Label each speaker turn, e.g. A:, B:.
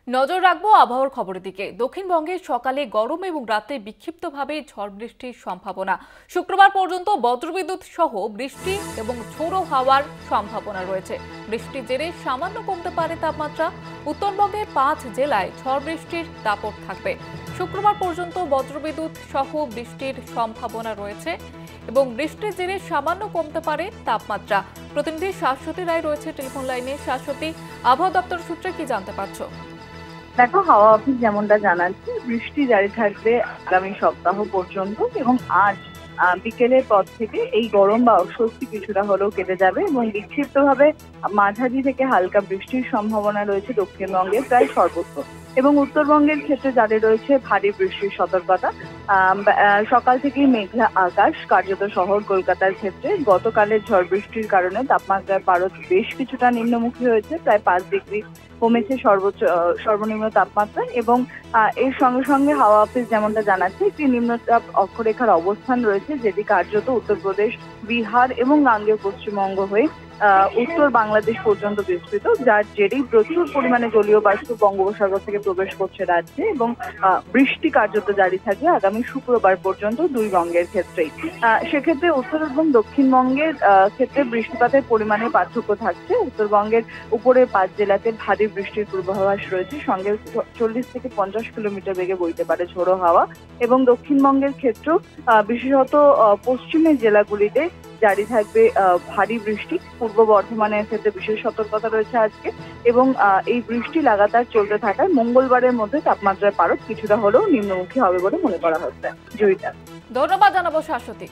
A: নজর রাখবো আবহাওয়ার খবরের দিকে। দক্ষিণবঙ্গে সকালে গরম এবং রাতে বিক্ষিপ্তভাবে ঝড় বৃষ্টির সম্ভাবনা। শুক্রবার পর্যন্ত বজ্রবিদ্যুৎ সহ বৃষ্টি এবং ঝোড়ো হাওয়ার সম্ভাবনা রয়েছে। বৃষ্টির জেরে সামান্য কমতে পারে তাপমাত্রা। উত্তরবঙ্গের 5 জেলায় ঝড় বৃষ্টির দাপট থাকবে। শুক্রবার পর্যন্ত বজ্রবিদ্যুৎ সহ বৃষ্টির সম্ভাবনা রয়েছে এবং বৃষ্টির জেরে সামান্য কমতে পারে তাপমাত্রা। প্রতিনিধি শাশ্বতী রায় রয়েছে টেলিফোন লাইনে। শাশ্বতী, আবহাওয়া দপ্তর সূত্রে কি জানতে পারছো?
B: দেখো, হাওয়া অফিস যেমনটা জানাচ্ছে, বৃষ্টি জারি থাকবে আগামী সপ্তাহ পর্যন্ত এবং আজ বিকেলের পর থেকে এই গরম বা অস্বস্তি কিছুটা হলেও কেটে যাবে এবং বিক্ষিপ্তভাবে মাঝারি থেকে হালকা বৃষ্টির সম্ভাবনা রয়েছে দক্ষিণবঙ্গের প্রায় সর্বত্র এবং উত্তরবঙ্গের ক্ষেত্রে জারি রয়েছে ভারী বৃষ্টির সতর্কতা। সকাল থেকেই মেঘলা আকাশ, কার্যত শহর কলকাতার ক্ষেত্রে গতকালের ঝড় বৃষ্টির কারণে তাপমাত্রার পারদ বেশ কিছুটা নিম্নমুখী হয়েছে, প্রায় 5 ডিগ্রি কমেছে সর্বনিম্ন তাপমাত্রা এবং এর সঙ্গে সঙ্গে হাওয়া অফিস যেমনটা জানাচ্ছে, একটি নিম্নচাপ অক্ষরেখার অবস্থান রয়েছে যেটি কার্যত উত্তরপ্রদেশ, বিহার এবং গাঙ্গেয় পশ্চিমবঙ্গ হয়ে উত্তর বাংলাদেশ পর্যন্ত বিস্তৃত, যার জেরেই প্রচুর পরিমাণে জলীয় বাষ্প বঙ্গোপসাগর থেকে প্রবেশ করছে রাজ্যে এবং বৃষ্টি কার্যত জারি থাকবে আগামী শুক্রবার পর্যন্ত দুই বঙ্গের ক্ষেত্রেই। সেক্ষেত্রে উত্তর এবং দক্ষিণবঙ্গের ক্ষেত্রে বৃষ্টিপাতের পরিমাণে পার্থক্য থাকছে। উত্তরবঙ্গের উপরে 5 জেলাতে ভারী বৃষ্টির পূর্বাভাস রয়েছে, সঙ্গে 40 থেকে 50 কিলোমিটার বেগে বইতে পারে ঝোড়ো হাওয়া এবং দক্ষিণবঙ্গের ক্ষেত্রেও বিশেষত পশ্চিমের জেলাগুলিতে জারি থাকবে ভারী বৃষ্টি। পূর্ব বর্ধমানের ক্ষেত্রে বিশেষ সতর্কতা রয়েছে আজকে এবং এই বৃষ্টি লাগাতার চলতে থাকায় মঙ্গলবারের মধ্যে তাপমাত্রার পারদ কিছুটা হলেও নিম্নমুখী হবে বলে মনে করা হচ্ছে। জয়িতা,
A: ধন্যবাদ জানাবো শাশ্বতী।